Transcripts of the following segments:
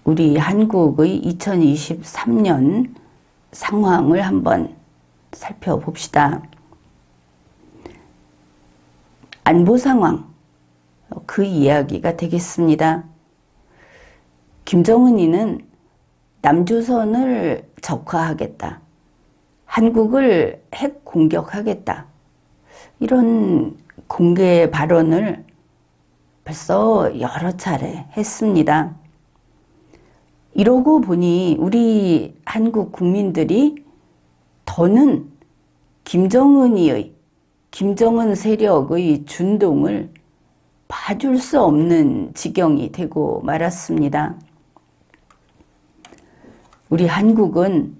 우리 한국의 2023년 상황을 한번 살펴봅시다. 안보 상황, 그 이야기가 되겠습니다. 김정은이는 남조선을 적화하겠다, 한국을 핵 공격하겠다, 이런 공개 발언을 벌써 여러 차례 했습니다. 이러고 보니 우리 한국 국민들이 더는 김정은 세력의 준동을 봐줄 수 없는 지경이 되고 말았습니다. 우리 한국은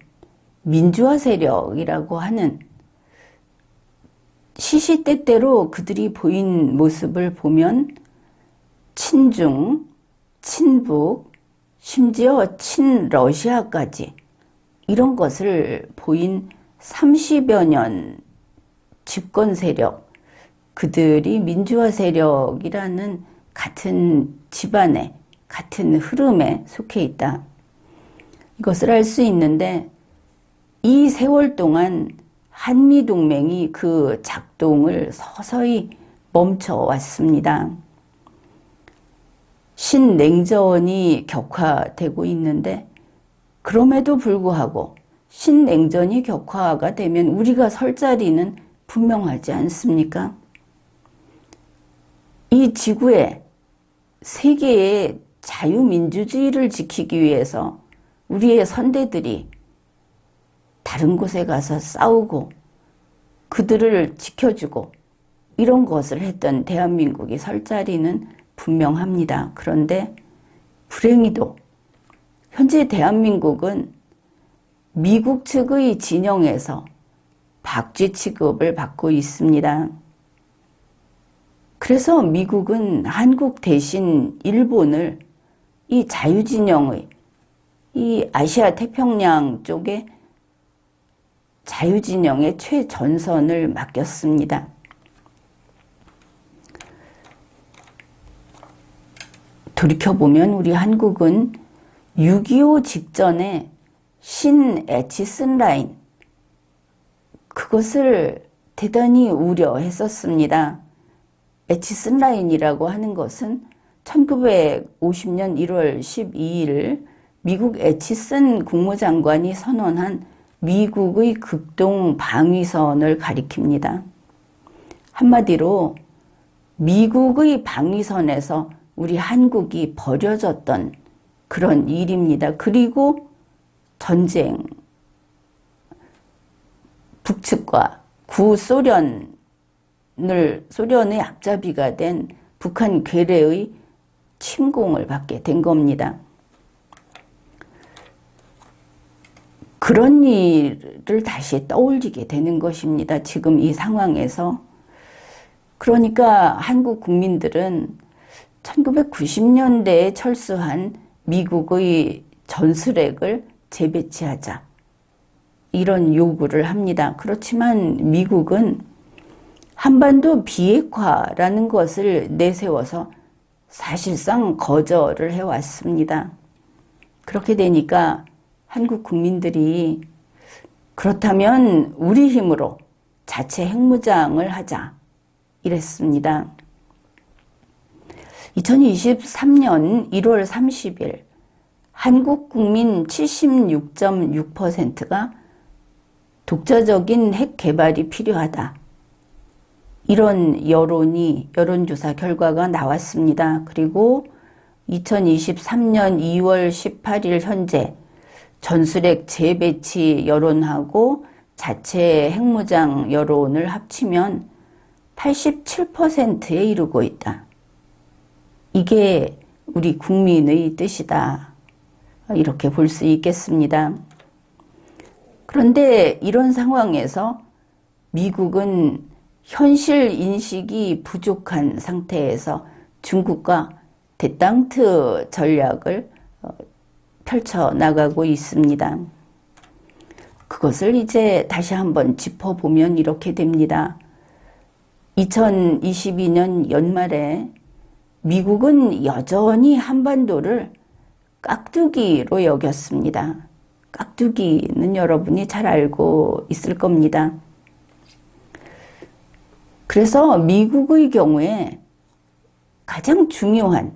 민주화 세력이라고 하는 시시때때로 그들이 보인 모습을 보면 친중, 친북, 심지어 친러시아까지 이런 것을 보인 30여 년 집권 세력, 그들이 민주화 세력이라는 같은 집안에, 같은 흐름에 속해 있다. 이것을 알 수 있는데 이 세월 동안 한미동맹이 그 작동을 서서히 멈춰왔습니다. 신냉전이 격화되고 있는데 그럼에도 불구하고 신냉전이 격화가 되면 우리가 설 자리는 분명하지 않습니까? 이 지구에 세계의 자유민주주의를 지키기 위해서 우리의 선대들이 다른 곳에 가서 싸우고 그들을 지켜주고 이런 것을 했던 대한민국이 설 자리는 분명합니다. 그런데 불행히도 현재 대한민국은 미국 측의 진영에서 박쥐 취급을 받고 있습니다. 그래서 미국은 한국 대신 일본을 이 자유진영의 이 아시아 태평양 쪽에 자유진영의 최전선을 맡겼습니다. 돌이켜보면 우리 한국은 6.25 직전에 신에치슨 라인, 그것을 대단히 우려했었습니다. 에치슨 라인이라고 하는 것은 1950년 1월 12일 미국 에치슨 국무장관이 선언한 미국의 극동 방위선을 가리킵니다. 한마디로 미국의 방위선에서 우리 한국이 버려졌던 그런 일입니다. 그리고 전쟁, 북측과 구소련의 앞잡이가 된 북한 괴뢰의 침공을 받게 된 겁니다. 그런 일을 다시 떠올리게 되는 것입니다. 지금 이 상황에서. 그러니까 한국 국민들은 1990년대에 철수한 미국의 전술핵을 재배치하자, 이런 요구를 합니다. 그렇지만 미국은 한반도 비핵화라는 것을 내세워서 사실상 거절을 해왔습니다. 그렇게 되니까 한국 국민들이 그렇다면 우리 힘으로 자체 핵무장을 하자, 이랬습니다. 2023년 1월 30일 한국 국민 76.6%가 독자적인 핵 개발이 필요하다, 이런 여론조사 결과가 나왔습니다. 그리고 2023년 2월 18일 현재 전술핵 재배치 여론하고 자체 핵무장 여론을 합치면 87%에 이르고 있다. 이게 우리 국민의 뜻이다, 이렇게 볼 수 있겠습니다. 그런데 이런 상황에서 미국은 현실 인식이 부족한 상태에서 중국과 대땅트 전략을 펼쳐나가고 있습니다. 그것을 이제 다시 한번 짚어보면 이렇게 됩니다. 2022년 연말에 미국은 여전히 한반도를 깍두기로 여겼습니다. 깍두기는 여러분이 잘 알고 있을 겁니다. 그래서 미국의 경우에 가장 중요한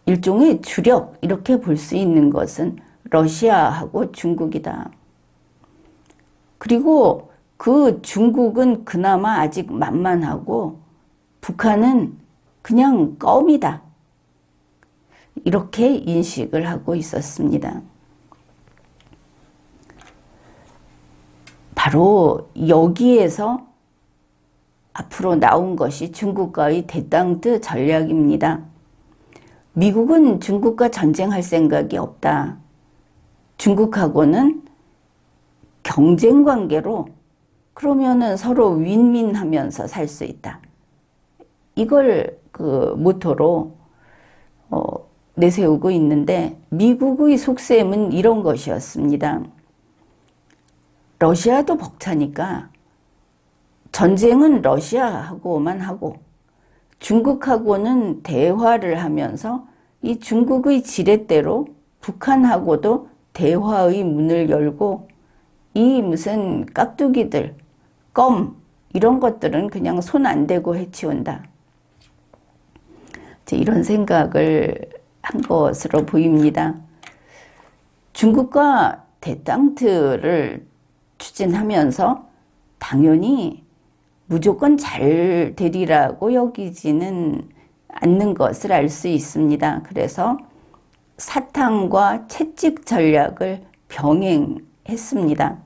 일종의 주력 이렇게 볼 수 있는 것은 러시아하고 중국이다. 그리고 그 중국은 그나마 아직 만만하고 북한은 그냥 껌이다. 이렇게 인식을 하고 있었습니다. 바로 여기에서 앞으로 나온 것이 중국과의 대땅트 전략입니다. 미국은 중국과 전쟁할 생각이 없다. 중국하고는 경쟁 관계로 그러면은 서로 윈윈하면서 살 수 있다. 이걸 그 모토로 내세우고 있는데 미국의 속셈은 이런 것이었습니다. 러시아도 벅차니까 전쟁은 러시아하고만 하고 중국하고는 대화를 하면서 이 중국의 지렛대로 북한하고도 대화의 문을 열고 이 무슨 깍두기들, 껌 이런 것들은 그냥 손 안 대고 해치운다. 이런 생각을 한 것으로 보입니다. 중국과 대땅트를 추진하면서 당연히 무조건 잘 되리라고 여기지는 않는 것을 알 수 있습니다. 그래서 사탕과 채찍 전략을 병행했습니다.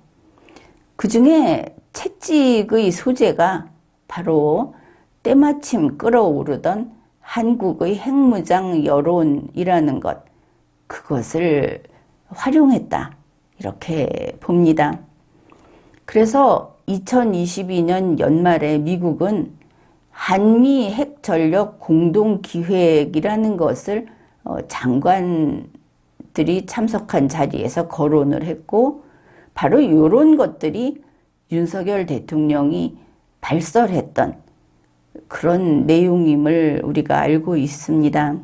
그 중에 채찍의 소재가 바로 때마침 끓어오르던 한국의 핵무장 여론이라는 것, 그것을 활용했다. 이렇게 봅니다. 그래서 2022년 연말에 미국은 한미 핵전력 공동기획이라는 것을 장관들이 참석한 자리에서 거론을 했고 바로 이런 것들이 윤석열 대통령이 발설했던 그런 내용임을 우리가 알고 있습니다.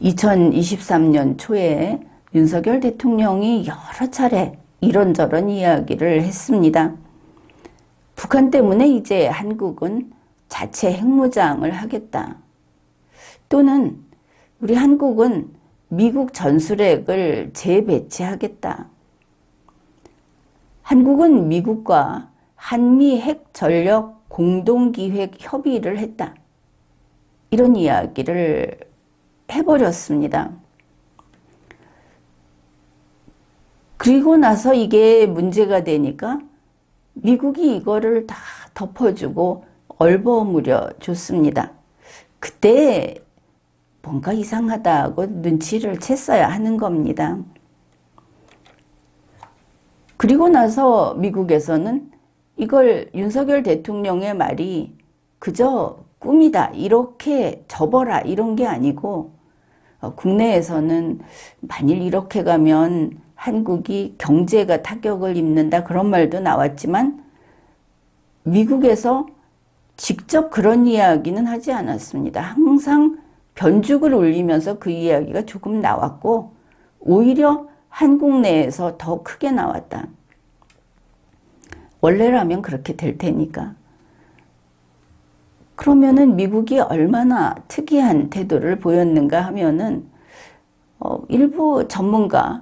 2023년 초에 윤석열 대통령이 여러 차례 이런저런 이야기를 했습니다. 북한 때문에 이제 한국은 자체 핵무장을 하겠다. 또는 우리 한국은 미국 전술핵을 재배치하겠다. 한국은 미국과 한미 핵전력 공동기획 협의를 했다. 이런 이야기를 해버렸습니다. 그리고 나서 이게 문제가 되니까 미국이 이거를 다 덮어주고 얼버무려 줬습니다. 그때 뭔가 이상하다고 눈치를 챘어야 하는 겁니다. 그리고 나서 미국에서는 이걸 윤석열 대통령의 말이 그저 꿈이다 이렇게 접어라 이런 게 아니고 국내에서는 만일 이렇게 가면 한국이 경제가 타격을 입는다 그런 말도 나왔지만 미국에서 직접 그런 이야기는 하지 않았습니다. 항상 변죽을 울리면서 그 이야기가 조금 나왔고 오히려 한국 내에서 더 크게 나왔다. 원래라면 그렇게 될 테니까. 그러면은 미국이 얼마나 특이한 태도를 보였는가 하면은 일부 전문가,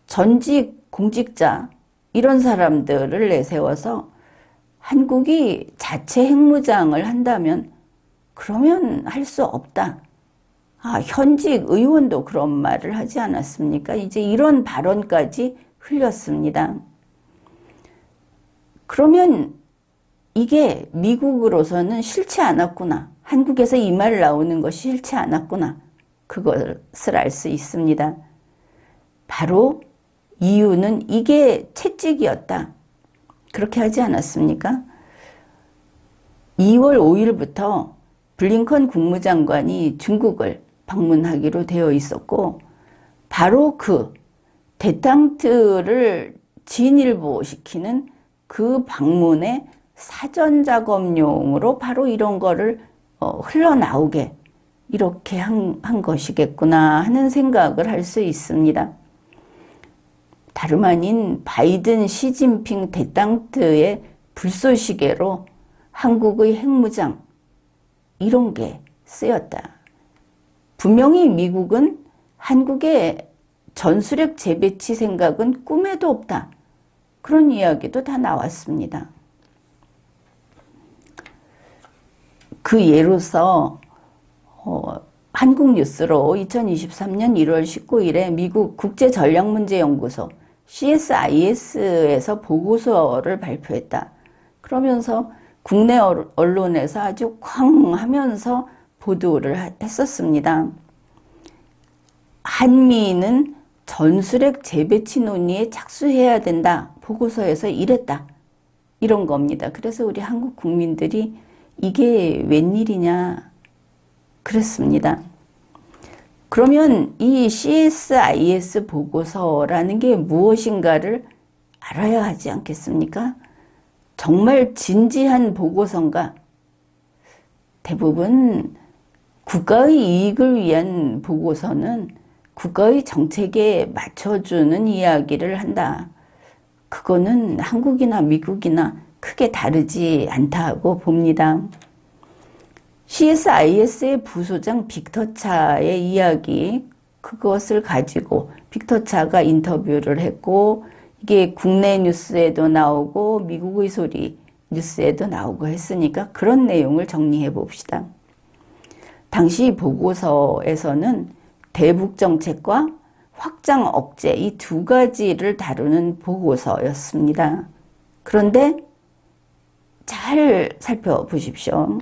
전직 공직자 이런 사람들을 내세워서 한국이 자체 핵무장을 한다면 그러면 할 수 없다. 현직 의원도 그런 말을 하지 않았습니까? 이제 이런 발언까지 흘렸습니다. 그러면 이게 미국으로서는 싫지 않았구나. 한국에서 이 말 나오는 것이 싫지 않았구나. 그것을 알 수 있습니다. 바로 이유는 이게 채찍이었다. 그렇게 하지 않았습니까? 2월 5일부터 블링컨 국무장관이 중국을 방문하기로 되어 있었고 바로 그 대탕트를 진일보시키는 그 방문의 사전 작업용으로 바로 이런 거를 흘러나오게 이렇게 한 것이겠구나 하는 생각을 할 수 있습니다. 다름 아닌 바이든 시진핑 대땅트의 불쏘시개로 한국의 핵무장 이런 게 쓰였다. 분명히 미국은 한국의 전술핵 재배치 생각은 꿈에도 없다. 그런 이야기도 다 나왔습니다. 그 예로서 한국뉴스로 2023년 1월 19일에 미국 국제전략문제연구소 CSIS에서 보고서를 발표했다. 그러면서 국내 언론에서 아주 쾅 하면서 보도를 했었습니다. 한미는 전술핵 재배치 논의에 착수해야 된다. 보고서에서 이랬다. 이런 겁니다. 그래서 우리 한국 국민들이 이게 웬일이냐 그랬습니다. 그러면 이 CSIS 보고서라는 게 무엇인가를 알아야 하지 않겠습니까? 정말 진지한 보고서인가? 대부분 국가의 이익을 위한 보고서는 국가의 정책에 맞춰주는 이야기를 한다. 그거는 한국이나 미국이나 크게 다르지 않다고 봅니다. CSIS의 부소장 빅터차의 이야기, 그것을 가지고 빅터차가 인터뷰를 했고, 이게 국내 뉴스에도 나오고 미국의 소리 뉴스에도 나오고 했으니까 그런 내용을 정리해 봅시다. 당시 보고서에서는 대북 정책과 확장 억제 이 두 가지를 다루는 보고서였습니다. 그런데 잘 살펴보십시오.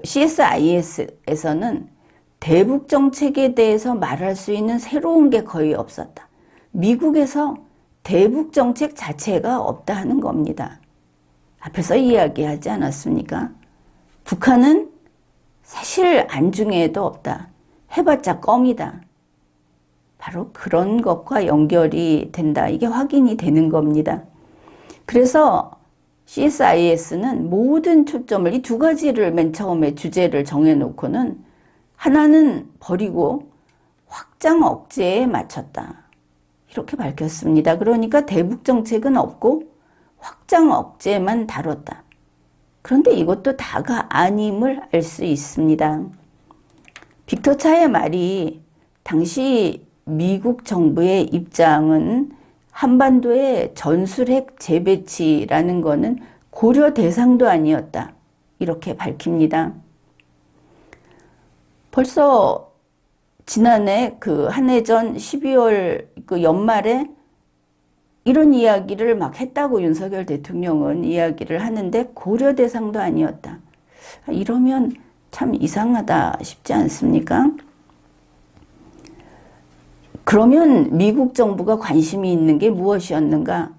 CSIS에서는 대북 정책에 대해서 말할 수 있는 새로운 게 거의 없었다. 미국에서 대북 정책 자체가 없다 하는 겁니다. 앞에서 이야기하지 않았습니까? 북한은 사실 안중에도 없다. 해봤자 껌이다. 바로 그런 것과 연결이 된다. 이게 확인이 되는 겁니다. 그래서 CSIS는 모든 초점을 이 두 가지를 맨 처음에 주제를 정해놓고는 하나는 버리고 확장 억제에 맞췄다. 이렇게 밝혔습니다. 그러니까 대북 정책은 없고 확장 억제만 다뤘다. 그런데 이것도 다가 아님을 알 수 있습니다. 빅터차의 말이 당시 미국 정부의 입장은 한반도의 전술핵 재배치라는 것은 고려 대상도 아니었다. 이렇게 밝힙니다. 벌써 지난해 한 해 전 12월 연말에 이런 이야기를 막 했다고 윤석열 대통령은 이야기를 하는데 고려 대상도 아니었다. 이러면 참 이상하다 싶지 않습니까? 그러면 미국 정부가 관심이 있는 게 무엇이었는가?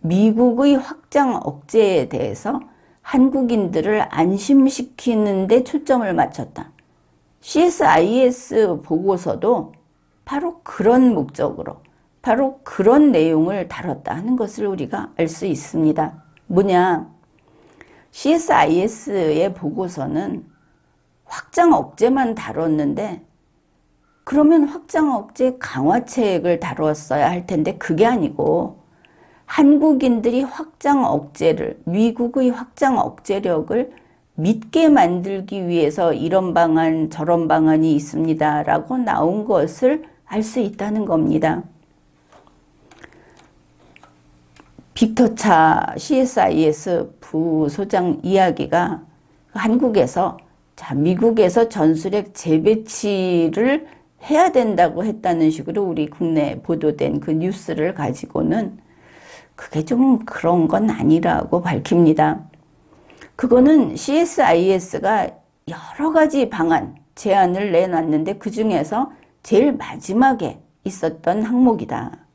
미국의 확장 억제에 대해서 한국인들을 안심시키는 데 초점을 맞췄다. CSIS 보고서도 바로 그런 목적으로, 바로 그런 내용을 다뤘다 하는 것을 우리가 알 수 있습니다. 뭐냐? CSIS의 보고서는 확장 억제만 다뤘는데 그러면 확장 억제 강화책을 다루었어야 할 텐데 그게 아니고 한국인들이 확장 억제를, 미국의 확장 억제력을 믿게 만들기 위해서 이런 방안 저런 방안이 있습니다 라고 나온 것을 알 수 있다는 겁니다. 빅터차 CSIS 부소장 이야기가 한국에서 미국에서 전술핵 재배치를 해야 된다고 했다는 식으로 우리 국내 보도된 그 뉴스를 가지고는 그게 좀 그런 건 아니라고 밝힙니다. 그거는 CSIS가 여러 가지 방안, 제안을 내놨는데 그 중에서 제일 마지막에 있었던 항목이다.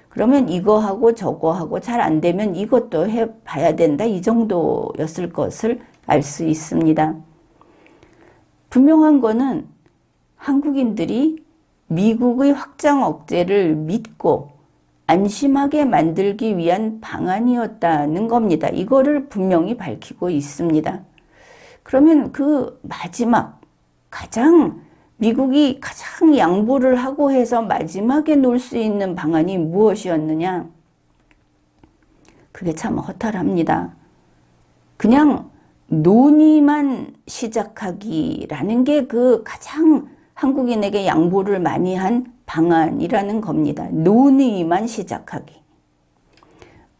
그러면 이거 하고 저거 하고 잘 안 되면 이것도 해봐야 된다. 이 정도였을 것을 알 수 있습니다. 분명한 거는 한국인들이 미국의 확장 억제를 믿고 안심하게 만들기 위한 방안이었다는 겁니다. 이거를 분명히 밝히고 있습니다. 그러면 그 마지막 미국이 가장 양보를 하고 해서 마지막에 놓을 수 있는 방안이 무엇이었느냐? 그게 참 허탈합니다. 그냥 논의만 시작하기라는 게 그 가장 한국인에게 양보를 많이 한 방안이라는 겁니다. 논의만 시작하기.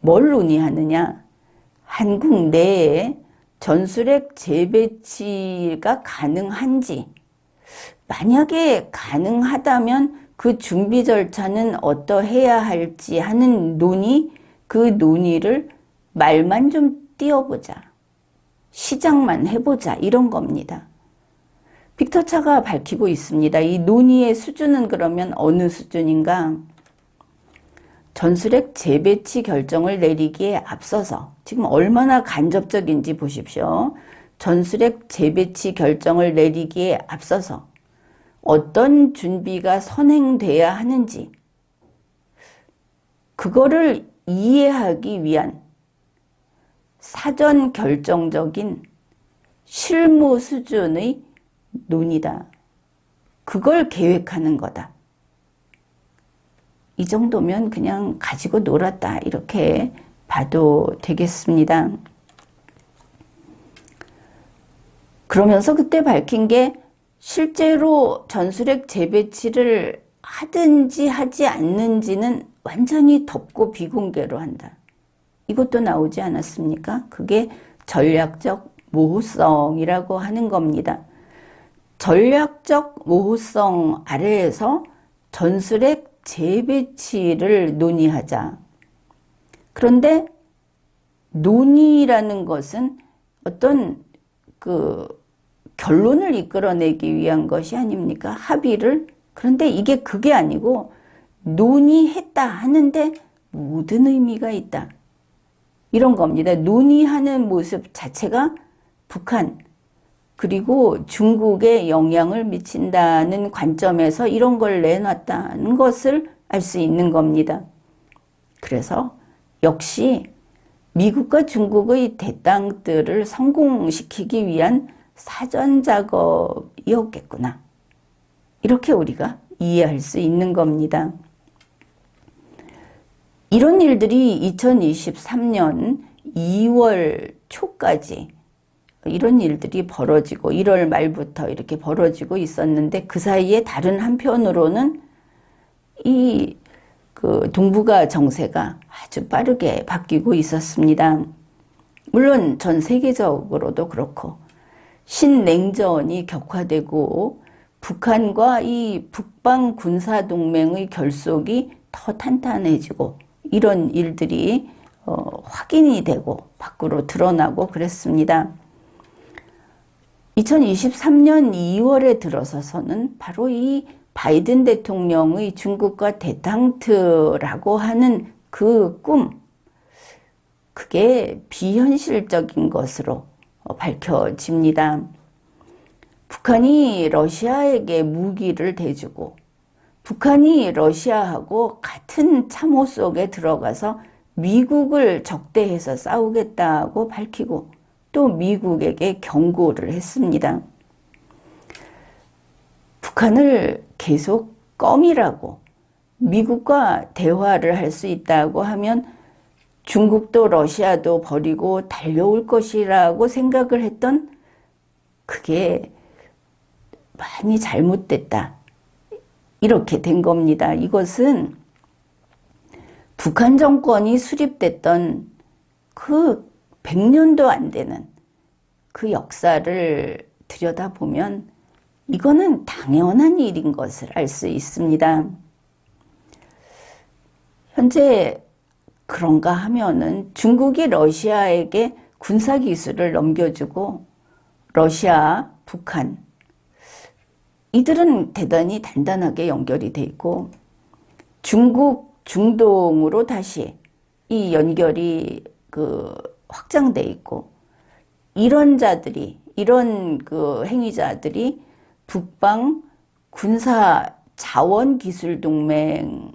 뭘 논의하느냐? 한국 내에 전술핵 재배치가 가능한지, 만약에 가능하다면 그 준비 절차는 어떠해야 할지 하는 논의, 그 논의를 말만 좀 띄워보자. 시작만 해보자. 이런 겁니다. 빅터 차가 밝히고 있습니다. 이 논의의 수준은 그러면 어느 수준인가? 전술핵 재배치 결정을 내리기에 앞서서 지금 얼마나 간접적인지 보십시오. 전술핵 재배치 결정을 내리기에 앞서서 어떤 준비가 선행돼야 하는지 그거를 이해하기 위한 사전 결정적인 실무 수준의 논의다. 그걸 계획하는 거다. 이 정도면 그냥 가지고 놀았다. 이렇게 봐도 되겠습니다. 그러면서 그때 밝힌 게 실제로 전술핵 재배치를 하든지 하지 않는지는 완전히 덮고 비공개로 한다. 이것도 나오지 않았습니까? 그게 전략적 모호성이라고 하는 겁니다. 전략적 모호성 아래에서 전술핵 재배치를 논의하자. 그런데 논의라는 것은 어떤 그 결론을 이끌어내기 위한 것이 아닙니까? 합의를. 그런데 이게 그게 아니고 논의했다 하는데 모든 의미가 있다. 이런 겁니다. 논의하는 모습 자체가 북한 그리고 중국에 영향을 미친다는 관점에서 이런 걸 내놨다는 것을 알 수 있는 겁니다. 그래서 역시 미국과 중국의 대땅들을 성공시키기 위한 사전 작업이었겠구나. 이렇게 우리가 이해할 수 있는 겁니다. 이런 일들이 2023년 2월 초까지 이런 일들이 벌어지고 1월 말부터 이렇게 벌어지고 있었는데 그 사이에 다른 한편으로는 이 동북아 정세가 아주 빠르게 바뀌고 있었습니다. 물론 전 세계적으로도 그렇고 신냉전이 격화되고 북한과 이 북방 군사 동맹의 결속이 더 탄탄해지고 이런 일들이 확인이 되고 밖으로 드러나고 그랬습니다. 2023년 2월에 들어서서는 바로 이 바이든 대통령의 중국과 대탕트라고 하는 그 꿈, 그게 비현실적인 것으로 밝혀집니다. 북한이 러시아에게 무기를 대주고 북한이 러시아하고 같은 참호 속에 들어가서 미국을 적대해서 싸우겠다고 밝히고 또 미국에게 경고를 했습니다. 북한을 계속 껌이라고 미국과 대화를 할 수 있다고 하면 중국도 러시아도 버리고 달려올 것이라고 생각을 했던 그게 많이 잘못됐다. 이렇게 된 겁니다. 이것은 북한 정권이 수립됐던 그 100년도 안 되는 그 역사를 들여다보면 이거는 당연한 일인 것을 알 수 있습니다. 현재 그런가 하면은 중국이 러시아에게 군사기술을 넘겨주고 러시아, 북한 이들은 대단히 단단하게 연결이 돼 있고 중국, 중동으로 다시 이 연결이 확장돼 있고 이런 자들이 이런 행위자들이 북방 군사 자원 기술 동맹의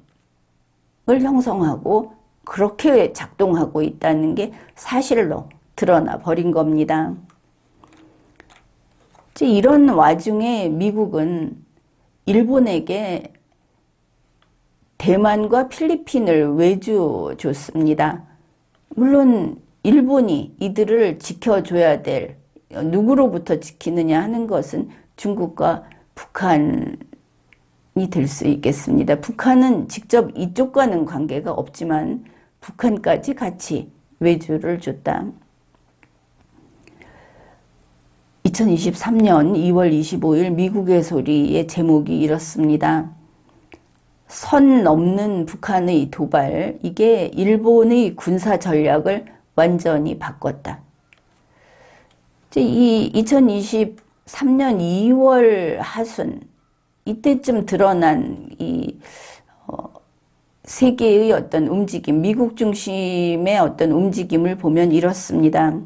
형성하고 그렇게 작동하고 있다는 게 사실로 드러나 버린 겁니다. 이런 와중에 미국은 일본에게 대만과 필리핀을 외주 줬습니다. 물론 일본이 이들을 지켜줘야 될, 누구로부터 지키느냐 하는 것은 중국과 북한이 될 수 있겠습니다. 북한은 직접 이쪽과는 관계가 없지만 북한까지 같이 외주를 줬다. 2023년 2월 25일 미국의 소리의 제목이 이렇습니다. 선 넘는 북한의 도발, 이게 일본의 군사 전략을 완전히 바꿨다. 이 2023년 2월 하순, 이때쯤 드러난 이 세계의 어떤 움직임, 미국 중심의 어떤 움직임을 보면 이렇습니다.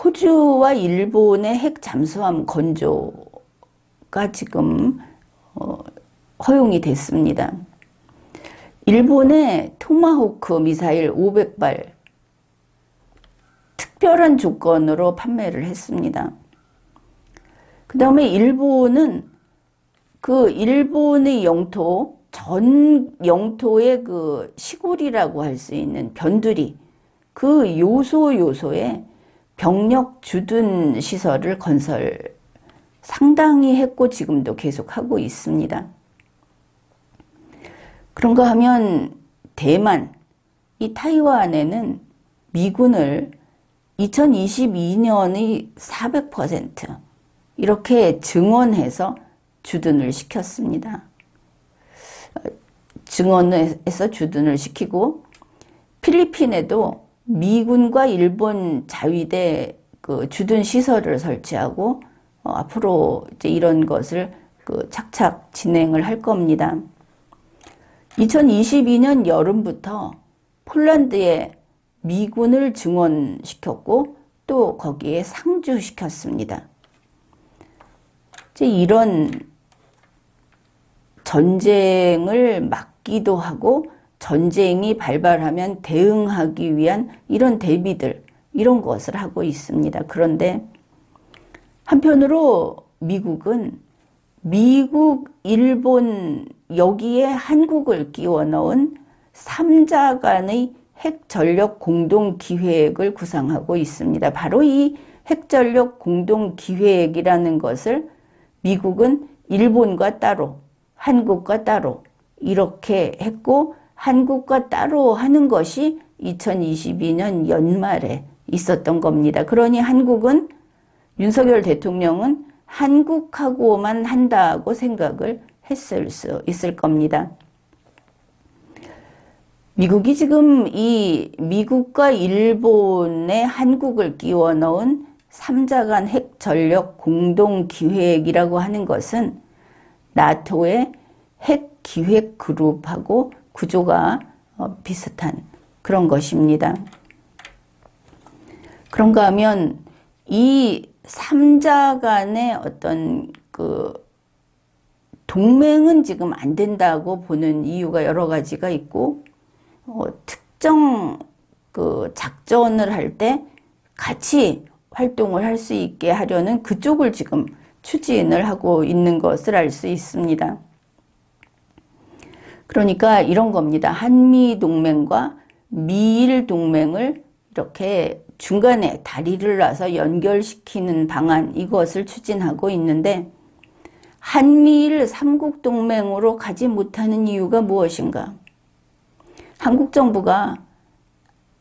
호주와 일본의 핵 잠수함 건조가 지금 허용이 됐습니다. 일본의 토마호크 미사일 500발 특별한 조건으로 판매를 했습니다. 그 다음에 일본은 그 일본의 영토, 전 영토의 그 시골이라고 할 수 있는 변두리, 그 요소에 병력 주둔 시설을 건설 상당히 했고 지금도 계속하고 있습니다. 그런가 하면 대만, 이 타이완에는 미군을 2022년의 400% 이렇게 증원해서 주둔을 시켰습니다. 증원해서 주둔을 시키고 필리핀에도 미군과 일본 자위대 그 주둔 시설을 설치하고 앞으로 이제 이런 것을 착착 진행을 할 겁니다. 2022년 여름부터 폴란드에 미군을 증원시켰고 또 거기에 상주시켰습니다. 이제 이런 전쟁을 막기도 하고 전쟁이 발발하면 대응하기 위한 이런 대비들, 이런 것을 하고 있습니다. 그런데 한편으로 미국은 미국, 일본, 여기에 한국을 끼워 넣은 3자 간의 핵전력 공동기획을 구상하고 있습니다. 바로 이 핵전력 공동기획이라는 것을 미국은 일본과 따로, 한국과 따로 이렇게 했고 한국과 따로 하는 것이 2022년 연말에 있었던 겁니다. 그러니 한국은 윤석열 대통령은 한국하고만 한다고 생각을 했을 수 있을 겁니다. 미국이 지금 이 미국과 일본의 한국을 끼워 넣은 3자 간 핵전력 공동기획이라고 하는 것은 나토의 핵기획 그룹하고 구조가 비슷한 그런 것입니다. 그런가 하면 이 3자 간의 어떤 그 동맹은 지금 안 된다고 보는 이유가 여러 가지가 있고 특정 그 작전을 할 때 같이 활동을 할 수 있게 하려는 그쪽을 지금 추진을 하고 있는 것을 알 수 있습니다. 그러니까 이런 겁니다. 한미 동맹과 미일 동맹을 이렇게 중간에 다리를 놔서 연결시키는 방안, 이것을 추진하고 있는데 한미일 3국 동맹으로 가지 못하는 이유가 무엇인가? 한국 정부가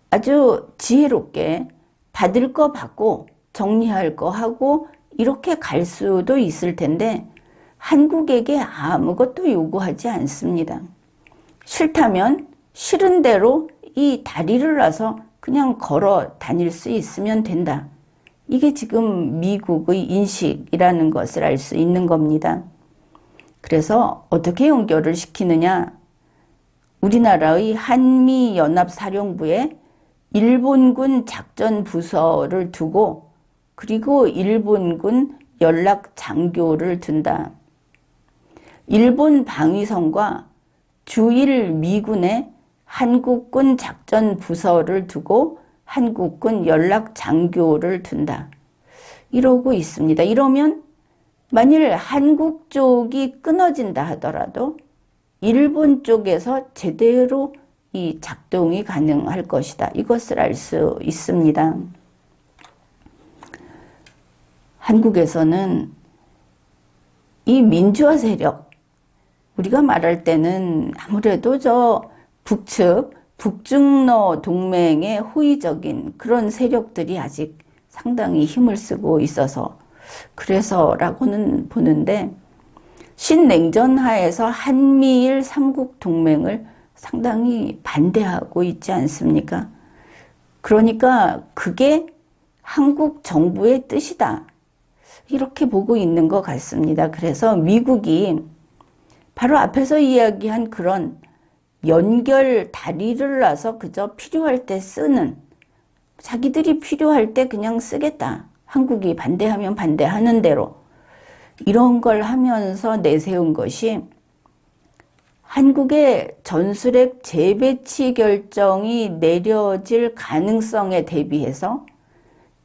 아주 지혜롭게 받을 거 받고 정리할 거 하고 이렇게 갈 수도 있을 텐데 한국에게 아무것도 요구하지 않습니다. 싫다면 싫은 대로 이 다리를 놔서 그냥 걸어 다닐 수 있으면 된다. 이게 지금 미국의 인식이라는 것을 알 수 있는 겁니다. 그래서 어떻게 연결을 시키느냐? 우리나라의 한미연합사령부에 일본군 작전부서를 두고 그리고 일본군 연락장교를 둔다. 일본 방위성과 주1 미군에 한국군 작전 부서를 두고 한국군 연락 장교를 둔다. 이러고 있습니다. 이러면 만일 한국 쪽이 끊어진다 하더라도 일본 쪽에서 제대로 이 작동이 가능할 것이다. 이것을 알 수 있습니다. 한국에서는 이 민주화 세력, 우리가 말할 때는 아무래도 저 북측, 북중러 동맹의 호의적인 그런 세력들이 아직 상당히 힘을 쓰고 있어서 그래서라고는 보는데, 신냉전 하에서 한미일 삼국 동맹을 상당히 반대하고 있지 않습니까? 그러니까 그게 한국 정부의 뜻이다. 이렇게 보고 있는 것 같습니다. 그래서 미국이 바로 앞에서 이야기한 그런 연결 다리를 놔서 그저 필요할 때 쓰는, 자기들이 필요할 때 그냥 쓰겠다. 한국이 반대하면 반대하는 대로 이런 걸 하면서 내세운 것이 한국의 전술핵 재배치 결정이 내려질 가능성에 대비해서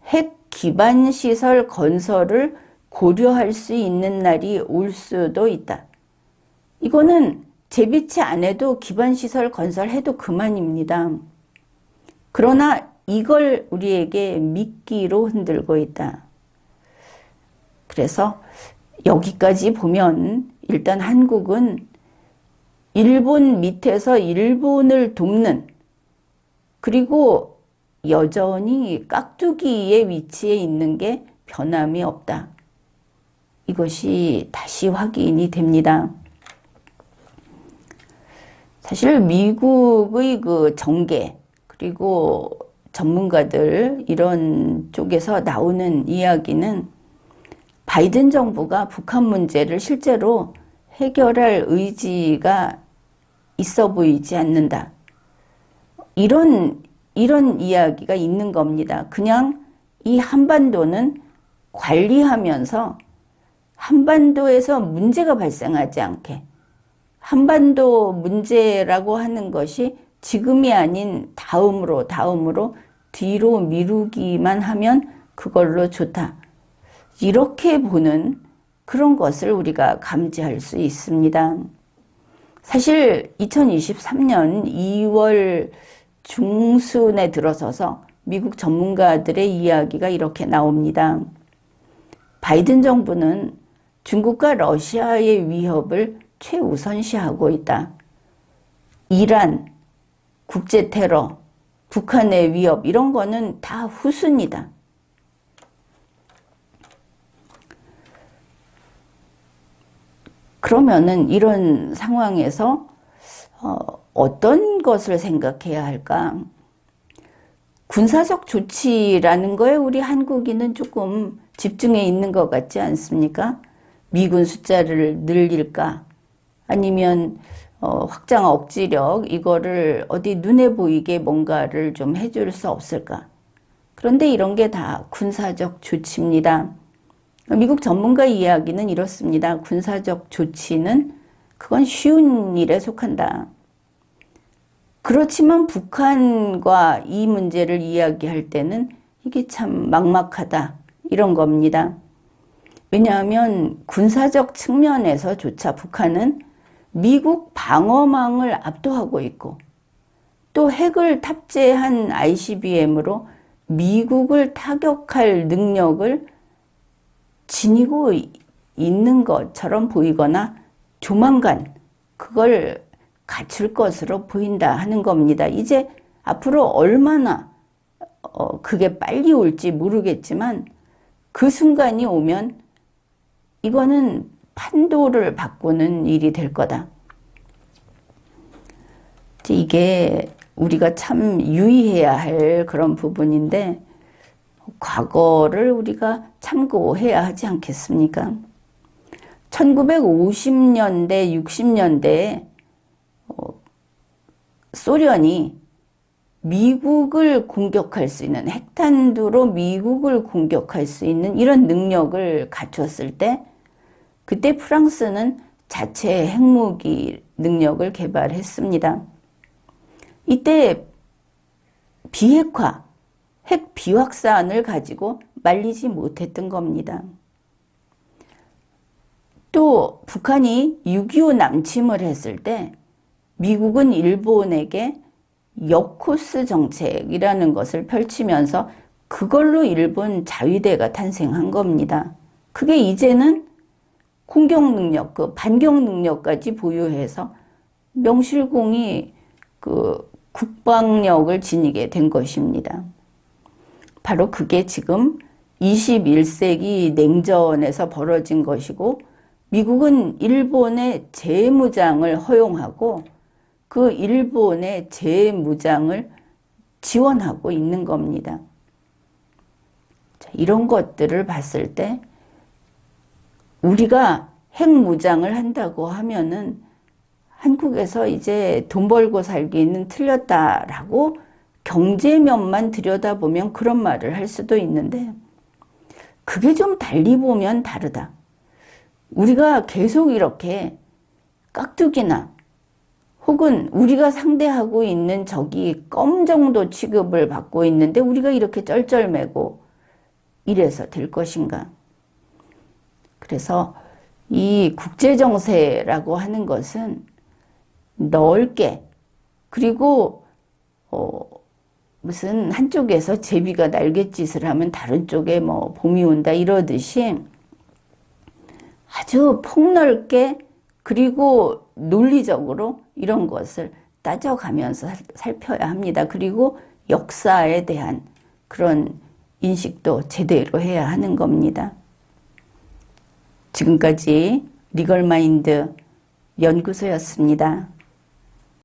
핵 기반 시설 건설을 고려할 수 있는 날이 올 수도 있다. 이거는 재배치 안 해도 기반 시설 건설해도 그만입니다. 그러나 이걸 우리에게 미끼로 흔들고 있다. 그래서 여기까지 보면 일단 한국은 일본 밑에서 일본을 돕는, 그리고 여전히 깍두기의 위치에 있는 게 변함이 없다. 이것이 다시 확인이 됩니다. 사실 미국의 그 정계, 그리고 전문가들 이런 쪽에서 나오는 이야기는 바이든 정부가 북한 문제를 실제로 해결할 의지가 있어 보이지 않는다. 이런 이야기가 있는 겁니다. 그냥 이 한반도는 관리하면서 한반도에서 문제가 발생하지 않게, 한반도 문제라고 하는 것이 지금이 아닌 다음으로 뒤로 미루기만 하면 그걸로 좋다. 이렇게 보는 그런 것을 우리가 감지할 수 있습니다. 사실 2023년 2월 중순에 들어서서 미국 전문가들의 이야기가 이렇게 나옵니다. 바이든 정부는 중국과 러시아의 위협을 최우선시하고 있다. 이란, 국제 테러, 북한의 위협, 이런 거는 다 후순이다. 그러면은 이런 상황에서 어떤 것을 생각해야 할까? 군사적 조치라는 거에 우리 한국인은 조금 집중해 있는 것 같지 않습니까? 미군 숫자를 늘릴까? 아니면 확장 억지력, 이거를 어디 눈에 보이게 뭔가를 좀 해줄 수 없을까? 그런데 이런 게 다 군사적 조치입니다. 미국 전문가 이야기는 이렇습니다. 군사적 조치는 그건 쉬운 일에 속한다. 그렇지만 북한과 이 문제를 이야기할 때는 이게 참 막막하다. 이런 겁니다. 왜냐하면 군사적 측면에서조차 북한은 미국 방어망을 압도하고 있고, 또 핵을 탑재한 ICBM으로 미국을 타격할 능력을 지니고 있는 것처럼 보이거나 조만간 그걸 갖출 것으로 보인다 하는 겁니다. 이제 앞으로 얼마나 그게 빨리 올지 모르겠지만 그 순간이 오면 이거는 판도를 바꾸는 일이 될 거다. 이게 우리가 참 유의해야 할 그런 부분인데, 과거를 우리가 참고해야 하지 않겠습니까? 1950년대, 60년대에 소련이 미국을 공격할 수 있는, 핵탄두로 미국을 공격할 수 있는 이런 능력을 갖췄을 때, 그때 프랑스는 자체 핵무기 능력을 개발했습니다. 이때 비핵화, 핵 비확산을 가지고 말리지 못했던 겁니다. 또 북한이 6.25 남침을 했을 때 미국은 일본에게 역코스 정책이라는 것을 펼치면서 그걸로 일본 자위대가 탄생한 겁니다. 그게 이제는 공격 능력, 그 반격 능력까지 보유해서 명실공히 그 국방력을 지니게 된 것입니다. 바로 그게 지금 21세기 냉전에서 벌어진 것이고, 미국은 일본의 재무장을 허용하고 그 일본의 재무장을 지원하고 있는 겁니다. 자, 이런 것들을 봤을 때 우리가 핵무장을 한다고 하면은 한국에서 이제 돈 벌고 살기는 틀렸다라고 경제면만 들여다보면 그런 말을 할 수도 있는데, 그게 좀 달리 보면 다르다. 우리가 계속 이렇게 깍두기나 혹은 우리가 상대하고 있는 적이 껌 정도 취급을 받고 있는데 우리가 이렇게 쩔쩔매고 이래서 될 것인가? 그래서 이 국제정세라고 하는 것은 넓게, 그리고 무슨 한쪽에서 제비가 날갯짓을 하면 다른 쪽에 뭐 봄이 온다 이러듯이 아주 폭넓게, 그리고 논리적으로 이런 것을 따져가면서 살펴야 합니다. 그리고 역사에 대한 그런 인식도 제대로 해야 하는 겁니다. 지금까지 리걸마인드 연구소였습니다.